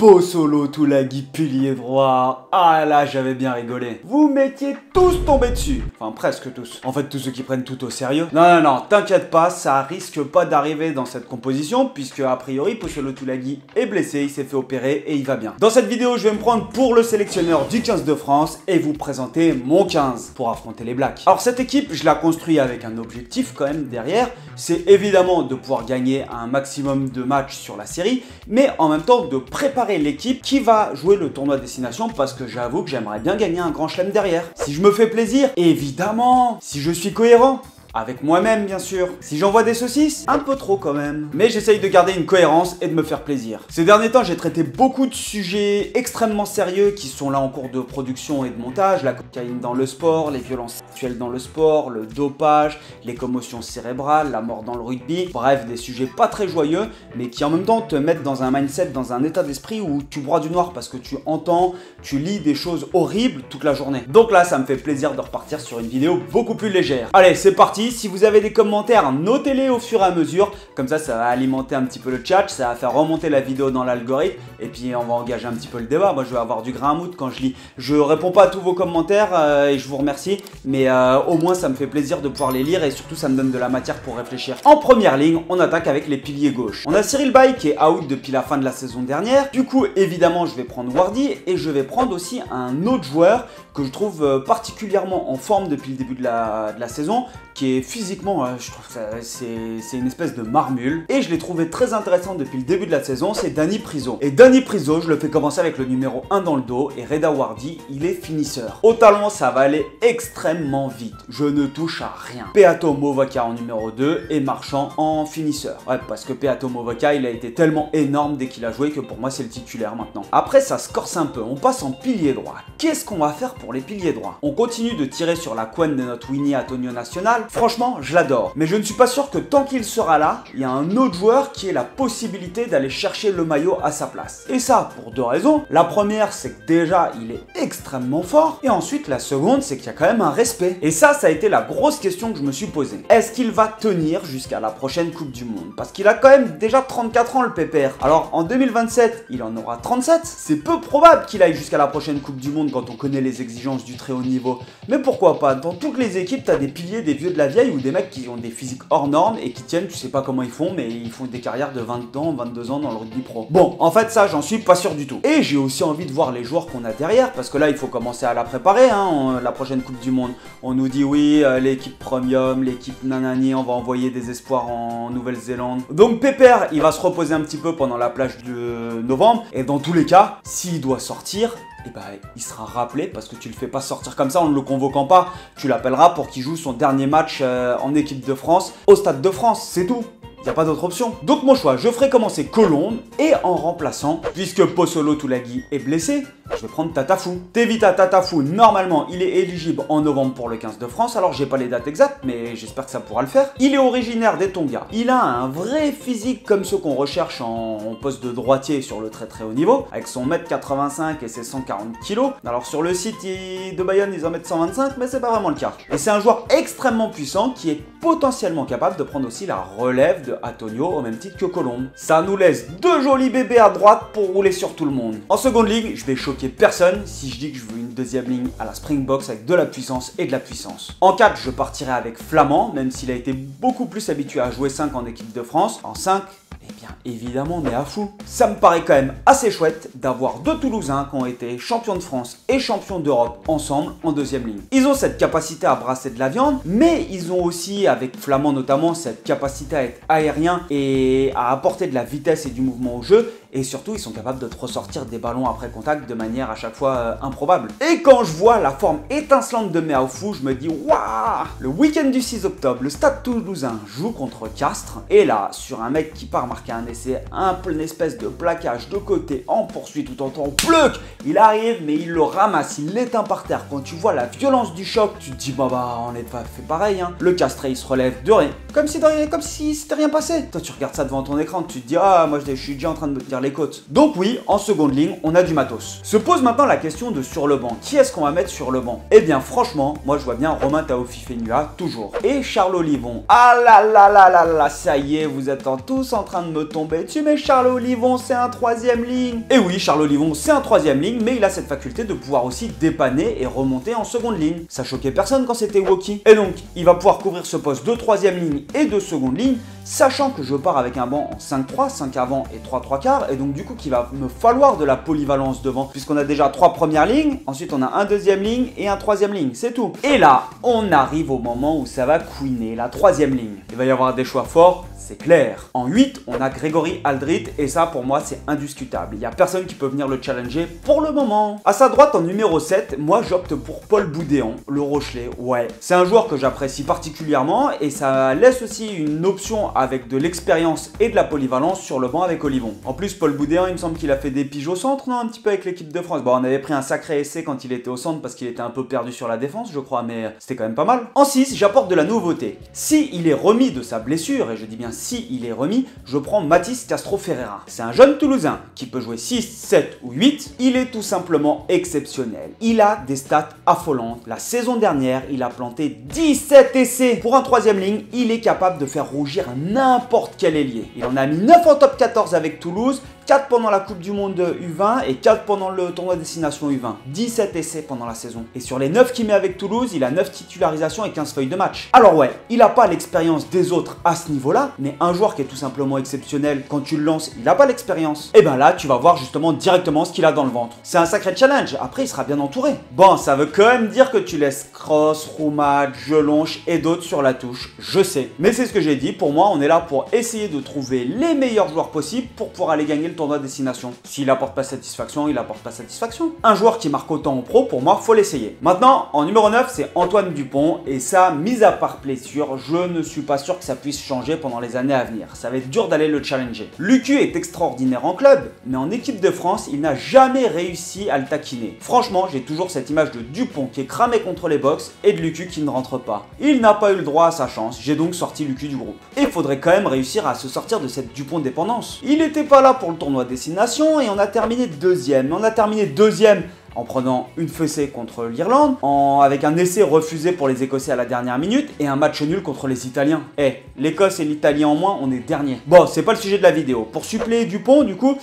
Pozzolo Tulagi pilier droit. Ah là, j'avais bien rigolé. Vous m'étiez tous tombés dessus. Enfin, presque tous. En fait, tous ceux qui prennent tout au sérieux. Non, t'inquiète pas, ça risque pas d'arriver dans cette composition, puisque a priori, Pozzolo Tulagi est blessé, il s'est fait opérer et il va bien. Dans cette vidéo, je vais me prendre pour le sélectionneur du 15 de France et vous présenter mon 15 pour affronter les Blacks. Alors cette équipe, je la construis avec un objectif quand même derrière. C'est évidemment de pouvoir gagner un maximum de matchs sur la série, mais en même temps de préparer l'équipe qui va jouer le tournoi destination, parce que j'avoue que j'aimerais bien gagner un grand chelem derrière. Si je me fais plaisir, évidemment. Si je suis cohérent, avec moi-même bien sûr. Si j'envoie des saucisses, un peu trop quand même. Mais j'essaye de garder une cohérence et de me faire plaisir. Ces derniers temps, j'ai traité beaucoup de sujets extrêmement sérieux qui sont là en cours de production et de montage. La cocaïne dans le sport, les violences sexuelles dans le sport, le dopage, les commotions cérébrales, la mort dans le rugby. Bref, des sujets pas très joyeux, mais qui en même temps te mettent dans un mindset, dans un état d'esprit où tu broies du noir parce que tu entends, tu lis des choses horribles toute la journée. Donc là, ça me fait plaisir de repartir sur une vidéo beaucoup plus légère. Allez, c'est parti. Si vous avez des commentaires, notez-les au fur et à mesure. Comme ça va alimenter un petit peu le chat, ça va faire remonter la vidéo dans l'algorithme. Et puis on va engager un petit peu le débat. Moi, je vais avoir du grain à moudre quand je lis. Je réponds pas à tous vos commentaires et je vous remercie. Mais au moins, ça me fait plaisir de pouvoir les lire et surtout, ça me donne de la matière pour réfléchir. En première ligne, on attaque avec les piliers gauche. On a Cyril Baille qui est out depuis la fin de la saison dernière. Du coup, évidemment, je vais prendre Wardy et je vais prendre aussi un autre joueur que je trouve particulièrement en forme depuis le début de la saison, qui est physiquement, je trouve que c'est une espèce de marmule. Et je l'ai trouvé très intéressant depuis le début de la saison, c'est Danny Priso. Et Danny Priso, je le fais commencer avec le numéro 1 dans le dos, et Reda Wardy, il est finisseur. Au talon, ça va aller extrêmement vite. Je ne touche à rien. Peato Movaca en numéro 2 et Marchand en finisseur. Ouais, parce que Peato Movaca, il a été tellement énorme dès qu'il a joué que pour moi, c'est le titulaire maintenant. Après, ça se corse un peu. On passe en pilier droit. Qu'est-ce qu'on va faire pour les piliers droits? On continue de tirer sur la couenne de notre Winnie Antonio National. Franchement, je l'adore. Mais je ne suis pas sûr que tant qu'il sera là, il y a un autre joueur qui ait la possibilité d'aller chercher le maillot à sa place. Et ça, pour deux raisons. La première, c'est que déjà, il est extrêmement fort. Et ensuite, la seconde, c'est qu'il y a quand même un respect. Et ça a été la grosse question que je me suis posée. Est-ce qu'il va tenir jusqu'à la prochaine Coupe du Monde? Parce qu'il a quand même déjà 34 ans, le pépère. Alors, en 2027, il en aura 37. C'est peu probable qu'il aille jusqu'à la prochaine Coupe du Monde quand on connaît les exigences du très haut niveau. Mais pourquoi pas? Dans toutes les équipes, t'as des piliers, des vieux de la vieille ou des mecs qui ont des physiques hors normes et qui tiennent, tu sais pas comment ils font, mais ils font des carrières de 20 ans, 22 ans dans le rugby pro. Bon, en fait, ça, j'en suis pas sûr du tout. Et j'ai aussi envie de voir les joueurs qu'on a derrière, parce que là, il faut commencer à la préparer, hein, la prochaine Coupe du Monde. On nous dit, oui, l'équipe premium, l'équipe nanani, on va envoyer des espoirs en Nouvelle-Zélande. Donc, Pépère, il va se reposer un petit peu pendant la plage de novembre. Et dans tous les cas, s'il doit sortir, et bah, il sera rappelé parce que tu le fais pas sortir comme ça en ne le convoquant pas. Tu l'appelleras pour qu'il joue son dernier match en équipe de France au Stade de France, c'est tout. Il n'y a pas d'autre option. Donc mon choix, je ferai commencer Colombe et en remplaçant, puisque Pozzolo Tulagi est blessé, je vais prendre Tatafou. Tevita Tatafou, normalement, il est éligible en novembre pour le 15 de France, alors j'ai pas les dates exactes, mais j'espère que ça pourra le faire. Il est originaire des Tonga. Il a un vrai physique comme ceux qu'on recherche en poste de droitier sur le très très haut niveau, avec son 1m85 et ses 140 kg. Alors sur le site de Bayonne, ils en mettent 125, mais c'est pas vraiment le cas. Et c'est un joueur extrêmement puissant qui est potentiellement capable de prendre aussi la relève de Antonio au même titre que Colombe. Ça nous laisse deux jolis bébés à droite pour rouler sur tout le monde. En seconde ligue, je vais choquer personne si je dis que je veux une deuxième ligne à la Springboks avec de la puissance et de la puissance. En 4, je partirai avec Flamand, même s'il a été beaucoup plus habitué à jouer 5 en équipe de France. En 5, eh bien, évidemment, on est à fou. Ça me paraît quand même assez chouette d'avoir deux Toulousains qui ont été champions de France et champions d'Europe ensemble en deuxième ligne. Ils ont cette capacité à brasser de la viande, mais ils ont aussi, avec Flamand notamment, cette capacité à être aérien et à apporter de la vitesse et du mouvement au jeu. Et surtout, ils sont capables de te ressortir des ballons après contact de manière à chaque fois improbable. Et quand je vois la forme étincelante de Meaofou, je me dis waouh! Le week-end du 6 octobre, le Stade Toulousain joue contre Castres. Et là, sur un mec qui part marquer un essai, un peu une espèce de plaquage de côté en poursuite tout en temps, pleuc! Il arrive, mais il le ramasse, il l'éteint par terre. Quand tu vois la violence du choc, tu te dis bah on est pas fait pareil. Hein. Le Castré, il se relève de rien, comme si c'était rien passé. Toi, tu regardes ça devant ton écran, tu te dis ah moi je suis déjà en train de me dire les côtes. Donc oui, en seconde ligne, on a du matos. Se pose maintenant la question de sur le banc. Qui est-ce qu'on va mettre sur le banc? Eh bien franchement, moi je vois bien Romain Taofifenua, toujours. Et Charles Olivon. Ah là là là là là, ça y est, vous êtes tous en train de me tomber dessus, mais Charles Olivon, c'est un troisième ligne. Et oui, Charles Olivon, c'est un troisième ligne, mais il a cette faculté de pouvoir aussi dépanner et remonter en seconde ligne. Ça choquait personne quand c'était Woki. Et donc, il va pouvoir couvrir ce poste de troisième ligne et de seconde ligne, sachant que je pars avec un banc en 5-3, 5 avant et 3-3 quarts, et donc du coup qu'il va me falloir de la polyvalence devant, puisqu'on a déjà 3 premières lignes, ensuite on a un deuxième ligne et un troisième ligne, c'est tout. Et là, on arrive au moment où ça va couiner, la troisième ligne. Il va y avoir des choix forts, c'est clair. En 8, on a Grégory Aldrit, et ça pour moi c'est indiscutable. Il n'y a personne qui peut venir le challenger pour le moment. À sa droite en numéro 7, moi j'opte pour Paul Boudéan, le Rochelet, ouais. C'est un joueur que j'apprécie particulièrement, et ça laisse aussi une option avec de l'expérience et de la polyvalence sur le banc avec Olivon. En plus, Paul Boudéan, il me semble qu'il a fait des piges au centre, non? Un petit peu avec l'équipe de France. Bon, on avait pris un sacré essai quand il était au centre parce qu'il était un peu perdu sur la défense, je crois, mais c'était quand même pas mal. En 6, j'apporte de la nouveauté. Si il est remis de sa blessure, et je dis bien si il est remis, je prends Mathis Castro Ferreira. C'est un jeune Toulousain qui peut jouer 6, 7 ou 8. Il est tout simplement exceptionnel. Il a des stats affolantes. La saison dernière, il a planté 17 essais. Pour un troisième ligne, il est capable de faire rougir n'importe quel ailier. Il en a mis 9 en top 14 avec Toulouse, 4 pendant la Coupe du Monde U20 et 4 pendant le tournoi Destination U20. 17 essais pendant la saison. Et sur les 9 qu'il met avec Toulouse, il a 9 titularisations et 15 feuilles de match. Alors ouais, il n'a pas l'expérience des autres à ce niveau-là, mais un joueur qui est tout simplement exceptionnel, quand tu le lances, il n'a pas l'expérience. Et ben là, tu vas voir justement directement ce qu'il a dans le ventre. C'est un sacré challenge, après il sera bien entouré. Bon, ça veut quand même dire que tu laisses Cross, Roumat, Jelonche et d'autres sur la touche, je sais. Mais c'est ce que j'ai dit, pour moi, on est là pour essayer de trouver les meilleurs joueurs possibles pour pouvoir aller gagner le tournoi Destination. S'il apporte pas satisfaction, il apporte pas satisfaction. Un joueur qui marque autant en pro, pour moi, faut l'essayer. Maintenant, en numéro 9, c'est Antoine Dupont, et ça, mis à part blessure, je ne suis pas sûr que ça puisse changer pendant les années à venir. Ça va être dur d'aller le challenger. Lucu est extraordinaire en club, mais en équipe de France, il n'a jamais réussi à le taquiner. Franchement, j'ai toujours cette image de Dupont qui est cramé contre les box et de Lucu qui ne rentre pas. Il n'a pas eu le droit à sa chance, j'ai donc sorti Lucu du groupe. Et il faudrait quand même réussir à se sortir de cette Dupont dépendance. Il n'était pas là pour le tournoi Destination et on a terminé deuxième. On a terminé deuxième en prenant une fessée contre l'Irlande, avec un essai refusé pour les Écossais à la dernière minute et un match nul contre les Italiens. L'Écosse et l'Italie en moins, on est dernier. Bon, c'est pas le sujet de la vidéo. Pour suppléer Dupont, du coup,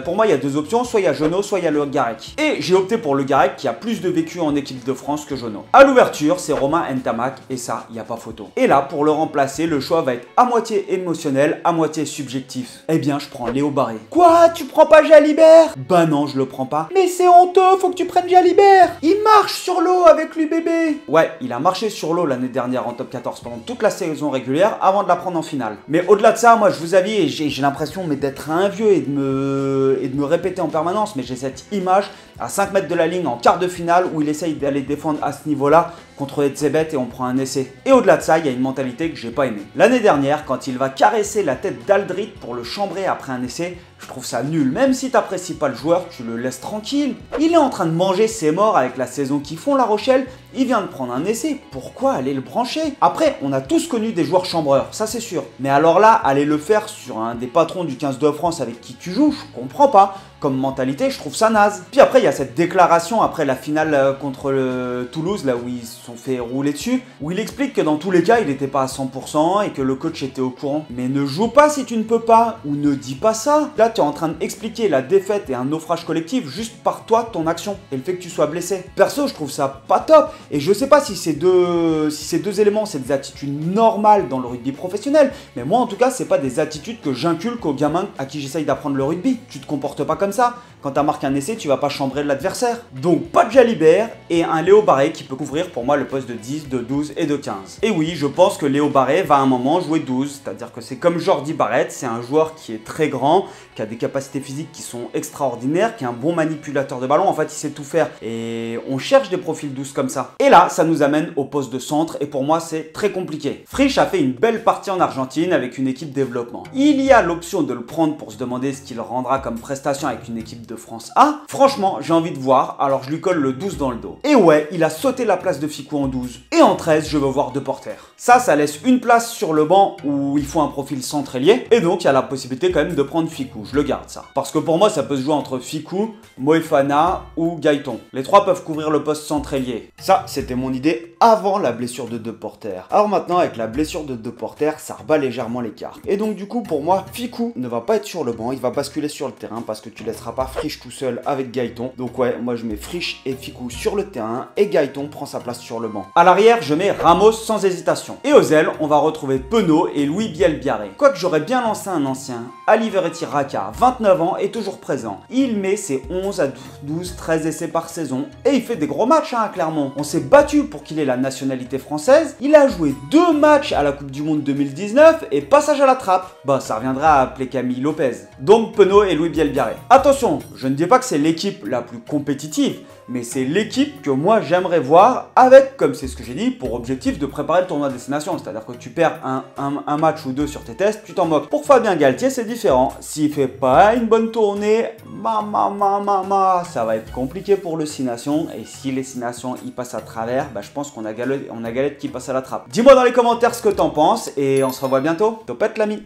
pour moi, il y a deux options. Soit il y a Jeannot, soit il y a Le Garec. Et j'ai opté pour Le Garec qui a plus de vécu en équipe de France que Jeannot. À l'ouverture, c'est Romain Ntamak et ça, il n'y a pas photo. Et là, pour le remplacer, le choix va être à moitié émotionnel, à moitié subjectif. Eh bien, je prends Léo Barré. Quoi? Tu prends pas Jalibert? Bah non, je le prends pas. Mais c'est honteux, faut que tu prennes Jalibert. Il marche sur l'eau avec l'UBB. Ouais, il a marché sur l'eau l'année dernière en top 14 pendant toute la saison régulière avant de la prendre en finale. Mais au-delà de ça, moi je vous avoue, j'ai l'impression d'être un vieux et de me répéter en permanence, mais j'ai cette image à 5 mètres de la ligne en quart de finale où il essaye d'aller défendre à ce niveau-là contre Etzebet et on prend un essai. Et au-delà de ça, il y a une mentalité que j'ai pas aimée. L'année dernière, quand il va caresser la tête d'Aldrit pour le chambrer après un essai, je trouve ça nul. Même si t'apprécies pas le joueur, tu le laisses tranquille. Il est en train de manger ses morts avec la saison qu'ils font La Rochelle. Il vient de prendre un essai. Pourquoi aller le brancher? Après, on a tous connu des joueurs chambreurs, ça c'est sûr. Mais alors là, aller le faire sur un des patrons du 15 de France avec qui tu joues, je comprends pas. Comme mentalité, je trouve ça naze. Puis après, il y a cette déclaration après la finale contre le Toulouse, là où ils se sont fait rouler dessus, où il explique que dans tous les cas, il n'était pas à 100% et que le coach était au courant. Mais ne joue pas si tu ne peux pas, ou ne dis pas ça. Là, tu es en train d'expliquer la défaite et un naufrage collectif juste par toi, ton action, et le fait que tu sois blessé. Perso, je trouve ça pas top. Et je sais pas si ces deux éléments, c'est des attitudes normales dans le rugby professionnel, mais moi, en tout cas, c'est pas des attitudes que j'inculque aux gamins à qui j'essaye d'apprendre le rugby. Tu te comportes pas comme ça. Quand tu marqué un essai, tu vas pas chambrer l'adversaire. Donc pas de Jalibert et un Léo Barré qui peut couvrir pour moi le poste de 10, de 12 et de 15. Et oui, je pense que Léo Barré va à un moment jouer 12, c'est-à-dire que c'est comme Jordi Barrett, c'est un joueur qui est très grand, qui a des capacités physiques qui sont extraordinaires, qui est un bon manipulateur de ballon, en fait il sait tout faire. Et on cherche des profils 12 comme ça. Et là, ça nous amène au poste de centre et pour moi c'est très compliqué. Frisch a fait une belle partie en Argentine avec une équipe développement. Il y a l'option de le prendre pour se demander ce qu'il rendra comme prestation avec avec une équipe de France A. Franchement, j'ai envie de voir, alors je lui colle le 12 dans le dos. Et ouais, il a sauté la place de Ficou en 12. Et en 13, je veux voir Deporter. Ça laisse une place sur le banc où il faut un profil centre ailier. Et donc, il y a la possibilité quand même de prendre Ficou. Je le garde ça. Parce que pour moi, ça peut se jouer entre Ficou, Moefana ou Gaëton. Les trois peuvent couvrir le poste centre ailier. Ça, c'était mon idée avant la blessure de Deporter. Alors maintenant, avec la blessure de Deporter, ça rebat légèrement l'écart. Et donc, du coup, pour moi, Ficou ne va pas être sur le banc. Il va basculer sur le terrain parce que tu laisseras pas Frisch tout seul avec Gaëton. Donc ouais, moi je mets Frisch et Ficou sur le terrain et Gaëton prend sa place sur le banc. À l'arrière, je mets Ramos sans hésitation. Et aux ailes, on va retrouver Penaud et Louis Bielbiarré. Quoique j'aurais bien lancé un ancien, Ali Verratti Raka, 29 ans, est toujours présent. Il met ses 11 à 12, 13 essais par saison et il fait des gros matchs à Clermont. On s'est battu pour qu'il ait la nationalité française. Il a joué 2 matchs à la Coupe du Monde 2019 et passage à la trappe. Bah ça reviendra à appeler Camille Lopez. Donc Penaud et Louis Bielbiarré. Attention, je ne dis pas que c'est l'équipe la plus compétitive, mais c'est l'équipe que moi j'aimerais voir avec, comme c'est ce que j'ai dit, pour objectif de préparer le tournoi destination. C'est-à-dire que tu perds un match ou deux sur tes tests, tu t'en moques. Pour Fabien Galtier, c'est différent. S'il fait pas une bonne tournée, ça va être compliqué pour le 6 Nations. Et si les 6 Nations y passent à travers, bah, je pense qu'on a Galette qui passe à la trappe. Dis-moi dans les commentaires ce que t'en penses et on se revoit bientôt. Topette l'ami.